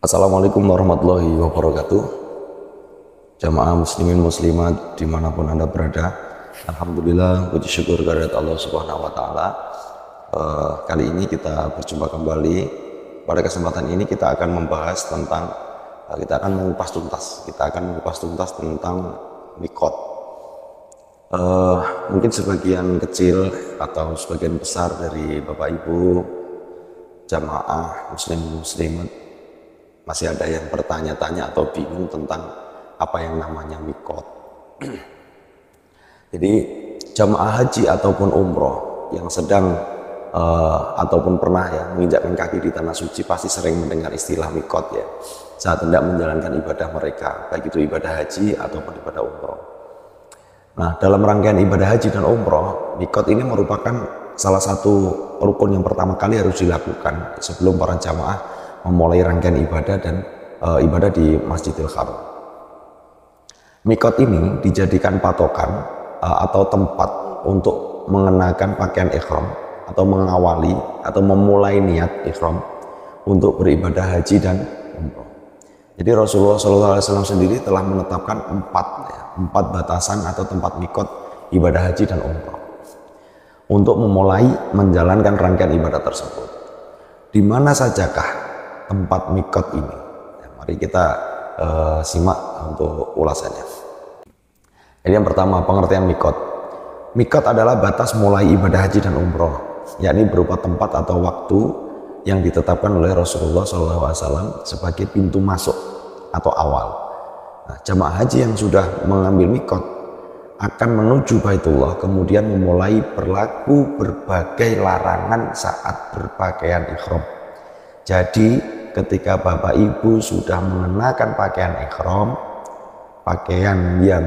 Assalamualaikum warahmatullahi wabarakatuh. Jamaah muslimin muslimat dimanapun anda berada, alhamdulillah puji syukur kehadirat Allah subhanahu wa ta'ala. Kali ini kita berjumpa kembali. Pada kesempatan ini kita akan membahas tentang kita akan mengupas tuntas tentang mikot. Mungkin sebagian kecil atau sebagian besar dari bapak ibu jamaah muslim muslimat masih ada yang bertanya-tanya atau bingung tentang apa yang namanya mikot. Jadi jamaah haji ataupun umroh yang sedang ataupun pernah ya menginjakkan kaki di tanah suci pasti sering mendengar istilah mikot ya saat hendak menjalankan ibadah mereka, baik itu ibadah haji ataupun ibadah umroh. Nah, dalam rangkaian ibadah haji dan umroh, mikot ini merupakan salah satu rukun yang pertama kali harus dilakukan sebelum para jamaah memulai rangkaian ibadah dan ibadah di Masjidil Haram. Mikot ini dijadikan patokan atau tempat untuk mengenakan pakaian ihram atau mengawali atau memulai niat ihram untuk beribadah haji dan umroh. Jadi Rasulullah SAW sendiri telah menetapkan empat batasan atau tempat mikot ibadah haji dan umroh untuk memulai menjalankan rangkaian ibadah tersebut. Di mana sajakah tempat mikot ini? Ya, mari kita simak untuk ulasannya. Jadi yang pertama, pengertian mikot. Mikot adalah batas mulai ibadah haji dan umroh, yakni berupa tempat atau waktu yang ditetapkan oleh Rasulullah SAW sebagai pintu masuk atau awal. Nah, jamaah haji yang sudah mengambil mikot akan menuju Baitullah, kemudian memulai berlaku berbagai larangan saat berpakaian ihram. Jadi ketika bapak ibu sudah mengenakan pakaian ihram, pakaian yang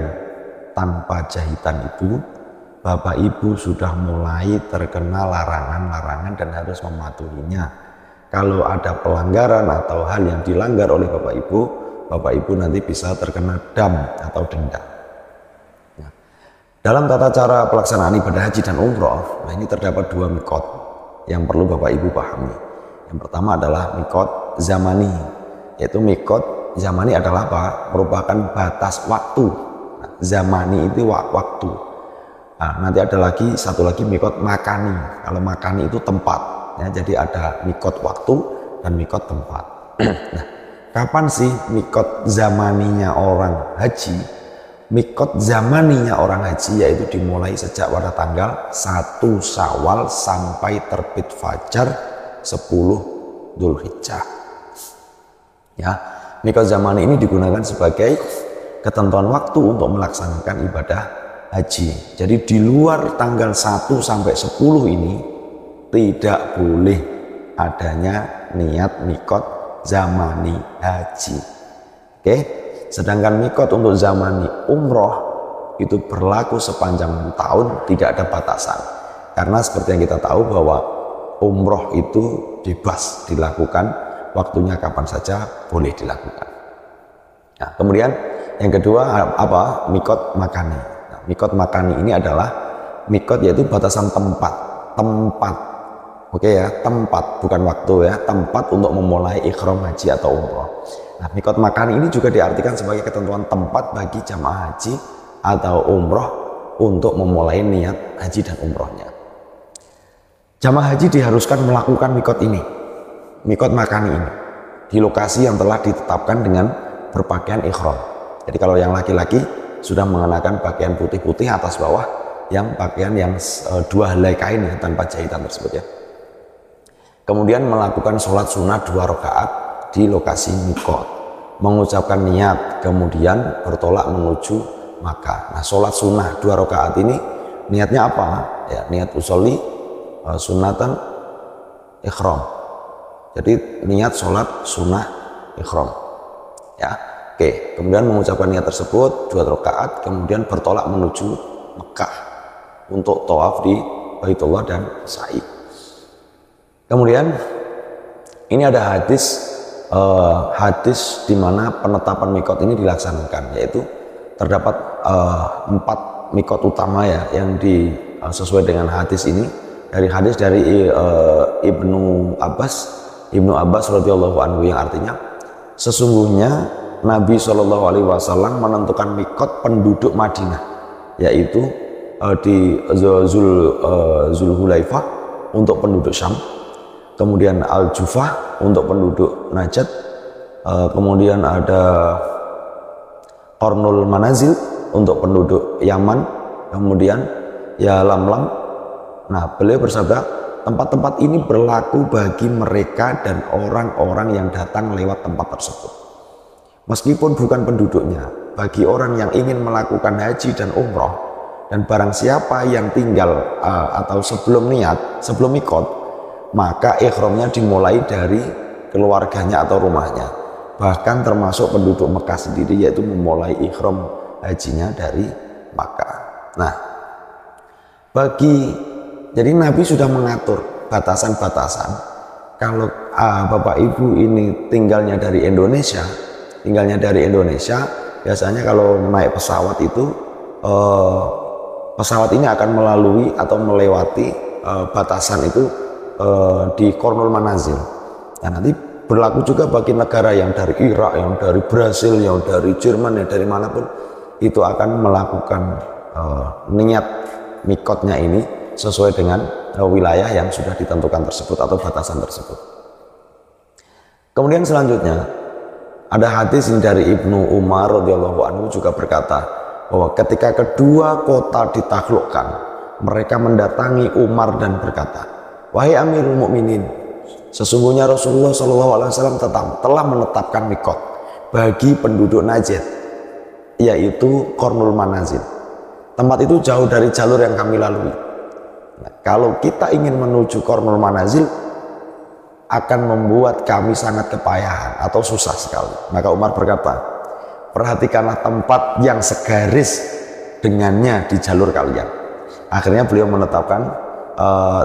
tanpa jahitan itu, bapak ibu sudah mulai terkena larangan-larangan dan harus mematuhinya. Kalau ada pelanggaran atau hal yang dilanggar oleh bapak ibu nanti bisa terkena dam atau denda. Nah, dalam tata cara pelaksanaan ibadah haji dan umroh, ini terdapat dua mikot yang perlu bapak ibu pahami. Yang pertama adalah mikot zamani, yaitu mikot zamani adalah apa? Merupakan batas waktu. Nah, zamani itu waktu. Nah, nanti ada satu lagi mikot makani. Kalau makani itu tempat, ya, jadi ada mikot waktu dan mikot tempat. Nah, kapan sih mikot zamaninya orang haji? Mikot zamaninya orang haji yaitu dimulai sejak pada tanggal 1 Syawal sampai terbit fajar 10 Dzulhijjah. Ya, mikot zamani ini digunakan sebagai ketentuan waktu untuk melaksanakan ibadah haji. Jadi di luar tanggal 1 sampai 10 ini tidak boleh adanya niat mikot zamani haji. Oke, sedangkan mikot untuk zamani umroh itu berlaku sepanjang tahun, tidak ada batasan. Karena seperti yang kita tahu bahwa umroh itu bebas dilakukan, waktunya kapan saja boleh dilakukan. Nah, kemudian yang kedua apa? Mikot makani. Nah, mikot makani ini adalah mikot yaitu batasan tempat. Oke ya, tempat bukan waktu ya, tempat untuk memulai ihram haji atau umroh. Nah, mikot makani ini juga diartikan sebagai ketentuan tempat bagi jamaah haji atau umroh untuk memulai niat haji dan umrohnya. Jamaah haji diharuskan melakukan mikot ini, mikot makani ini, di lokasi yang telah ditetapkan dengan berpakaian ihram. Jadi kalau yang laki-laki sudah mengenakan pakaian putih-putih atas bawah, yang pakaian yang dua helai kain ya, tanpa jahitan tersebut ya. Kemudian melakukan sholat sunnah 2 rakaat di lokasi mikot, mengucapkan niat, kemudian bertolak menuju Makkah. Nah, sholat sunnah 2 rakaat ini niatnya apa? Ya, niat usolli sunatan ihram. Jadi niat sholat sunnah ihram. Ya, oke. Kemudian mengucapkan niat tersebut 2 rakaat, kemudian bertolak menuju Mekah untuk tawaf di Baitullah dan sa'i. Kemudian ini ada hadis di mana penetapan mikot ini dilaksanakan, yaitu terdapat 4 mikot utama ya yang sesuai dengan hadis ini. Dari hadis dari Ibnu Abbas radhiyallahu anhu yang artinya sesungguhnya Nabi Shallallahu Alaihi Wasallam menentukan mikot penduduk Madinah, yaitu di Zulhulaifah untuk penduduk Syam, kemudian Al-Jufah untuk penduduk Najd, kemudian ada Qarnul Manazil untuk penduduk Yaman, kemudian ya Lamlam. Nah, beliau bersabda, tempat-tempat ini berlaku bagi mereka dan orang-orang yang datang lewat tempat tersebut, meskipun bukan penduduknya. Bagi orang yang ingin melakukan haji dan umroh, dan barang siapa yang tinggal atau sebelum mikot, maka ikhramnya dimulai dari keluarganya atau rumahnya, bahkan termasuk penduduk Mekah sendiri, yaitu memulai ikhram hajinya dari Makkah. Nah, jadi Nabi sudah mengatur batasan-batasan. Kalau Bapak Ibu ini tinggalnya dari Indonesia, biasanya kalau naik pesawat itu pesawat ini akan melalui atau melewati batasan itu di Qarnul Manazil. Nah, nanti berlaku juga bagi negara yang dari Irak, yang dari Brasil, yang dari Jerman, yang dari manapun, itu akan melakukan niat mikotnya ini sesuai dengan wilayah yang sudah ditentukan tersebut atau batasan tersebut. Kemudian selanjutnya ada hadis dari Ibnu Umar radhiyallahu anhu juga berkata bahwa ketika kedua kota ditaklukkan, mereka mendatangi Umar dan berkata, "Wahai Amirul Mukminin, sesungguhnya Rasulullah SAW telah menetapkan mikot bagi penduduk Najd, yaitu Qarnul Manazil. Tempat itu jauh dari jalur yang kami lalui. Nah, kalau kita ingin menuju Qarnul Manazil, akan membuat kami sangat kepayahan atau susah sekali." Maka Umar berkata, "Perhatikanlah tempat yang segaris dengannya di jalur kalian." Akhirnya beliau menetapkan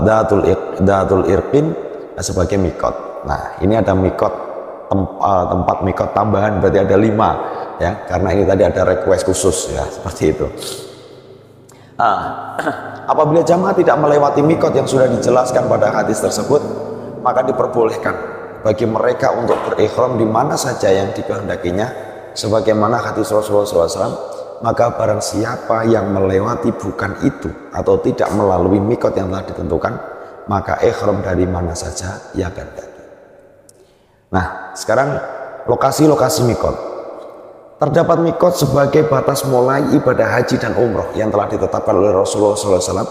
Dhatul Irqin sebagai mikot. Nah, ini ada mikot, tempat mikot tambahan, berarti ada 5 ya, karena ini tadi ada request khusus ya, seperti itu. Apabila jamaah tidak melewati mikot yang sudah dijelaskan pada hadis tersebut, maka diperbolehkan bagi mereka untuk berikhram di mana saja yang dikehendakinya, sebagaimana hadis Rasulullah SAW. Maka barang siapa yang melewati bukan itu atau tidak melalui mikot yang telah ditentukan, maka ikhram dari mana saja ia kehendaki. Nah, sekarang lokasi-lokasi mikot. Terdapat mikot sebagai batas mulai ibadah haji dan umroh yang telah ditetapkan oleh Rasulullah SAW,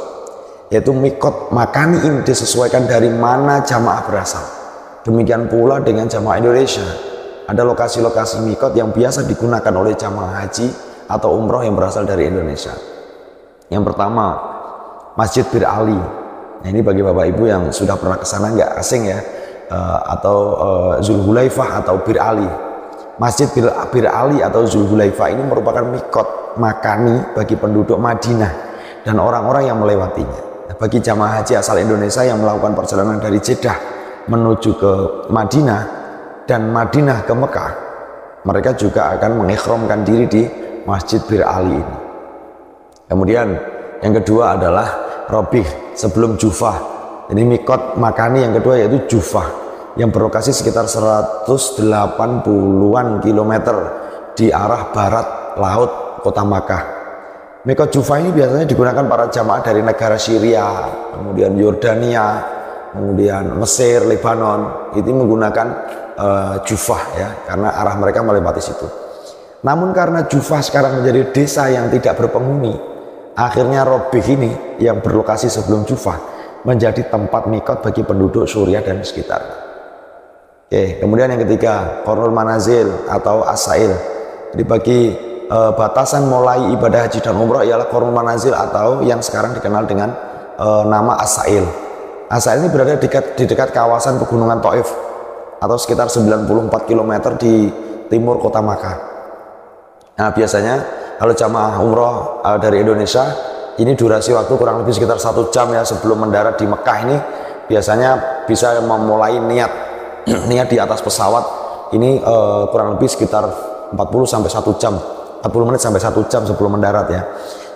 yaitu mikot makani ini disesuaikan dari mana jamaah berasal. Demikian pula dengan jamaah Indonesia. Ada lokasi-lokasi mikot yang biasa digunakan oleh jamaah haji atau umroh yang berasal dari Indonesia. Yang pertama, Masjid Bir Ali. Nah, ini bagi Bapak Ibu yang sudah pernah ke sana nggak asing ya, atau Zulhulaifah atau Bir Ali. Masjid Bir Ali atau Zulhulaifah ini merupakan mikot makani bagi penduduk Madinah dan orang-orang yang melewatinya. Nah, bagi jamaah haji asal Indonesia yang melakukan perjalanan dari Jeddah menuju ke Madinah dan Madinah ke Mekah, mereka juga akan mengikhramkan diri di Masjid Bir Ali ini. Kemudian yang kedua adalah Robih sebelum Jufah. Ini mikot makani yang kedua yaitu Jufah, yang berlokasi sekitar 180-an kilometer di arah barat laut kota Makkah. Mikot Jufah ini biasanya digunakan para jamaah dari negara Syria, kemudian Yordania, kemudian Mesir, Lebanon. Itu menggunakan Jufah ya, karena arah mereka melewati situ. Namun karena Jufah sekarang menjadi desa yang tidak berpenghuni, akhirnya Robih ini yang berlokasi sebelum Jufah menjadi tempat mikot bagi penduduk Suriah dan sekitarnya. Oke, kemudian yang ketiga, Qarnul Manazil atau As-Sa'il. Jadi bagi batasan mulai ibadah haji dan umroh ialah Qarnul Manazil atau yang sekarang dikenal dengan nama As-Sa'il. As-Sa'il ini berada di dekat kawasan pegunungan Taif atau sekitar 94 km di timur kota Makkah. Nah, biasanya kalau jamaah umroh dari Indonesia, ini durasi waktu kurang lebih sekitar 1 jam ya sebelum mendarat di Mekah ini, biasanya bisa memulai niat di atas pesawat ini kurang lebih sekitar 40 menit sampai 1 jam sebelum mendarat ya.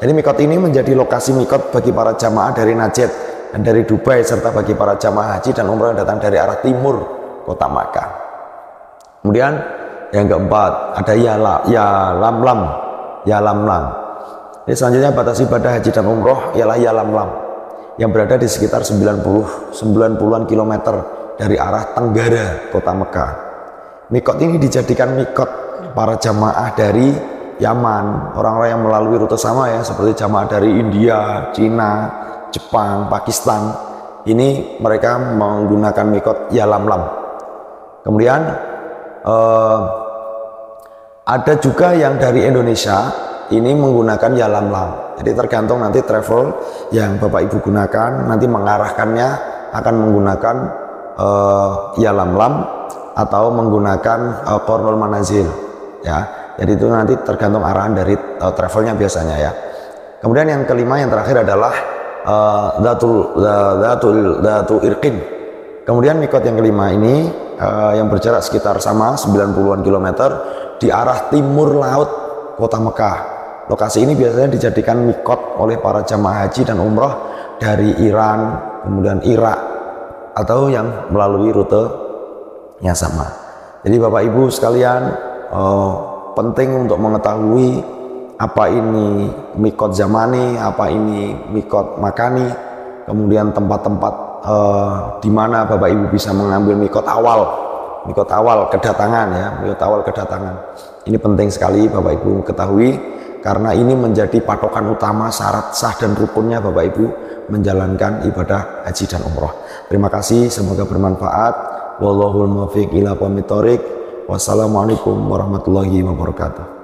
Jadi mikot ini menjadi lokasi mikot bagi para jamaah dari Najd dan dari Dubai, serta bagi para jamaah haji dan umroh yang datang dari arah timur kota Makkah. Kemudian Yang keempat ada Yalamlam. Yalamlam. Ini selanjutnya batas ibadah haji dan umroh ialah Yalamlam yang berada di sekitar 90-an kilometer dari arah tenggara kota Mekah. Mikot ini dijadikan mikot para jamaah dari Yaman, orang-orang yang melalui rute sama ya, seperti jamaah dari India, Cina, Jepang, Pakistan. Ini mereka menggunakan mikot Yalamlam. Kemudian ada juga yang dari Indonesia ini menggunakan Yalamlam. Jadi tergantung nanti travel yang Bapak Ibu gunakan, nanti mengarahkannya akan menggunakan Yalamlam atau menggunakan Qornul Manazil ya. Jadi itu nanti tergantung arahan dari travelnya biasanya ya. Kemudian yang kelima, yang terakhir adalah Dhatul Irqin. Kemudian mikot yang kelima ini yang berjarak sekitar sama 90-an kilometer di arah timur laut kota Mekah. Lokasi ini biasanya dijadikan mikot oleh para jamaah haji dan umroh dari Iran, kemudian Irak, atau yang melalui rute yang sama. Jadi Bapak Ibu sekalian, penting untuk mengetahui apa ini mikot zamani, apa ini mikot makani, kemudian tempat-tempat di mana Bapak Ibu bisa mengambil mikot awal kedatangan ya, mikot awal kedatangan. Ini penting sekali Bapak Ibu ketahui, karena ini menjadi patokan utama syarat sah dan rukunnya Bapak Ibu menjalankan ibadah haji dan umroh. Terima kasih, semoga bermanfaat. Wallahul muwaffiq ila aqwamit thoriq. Wassalamualaikum warahmatullahi wabarakatuh.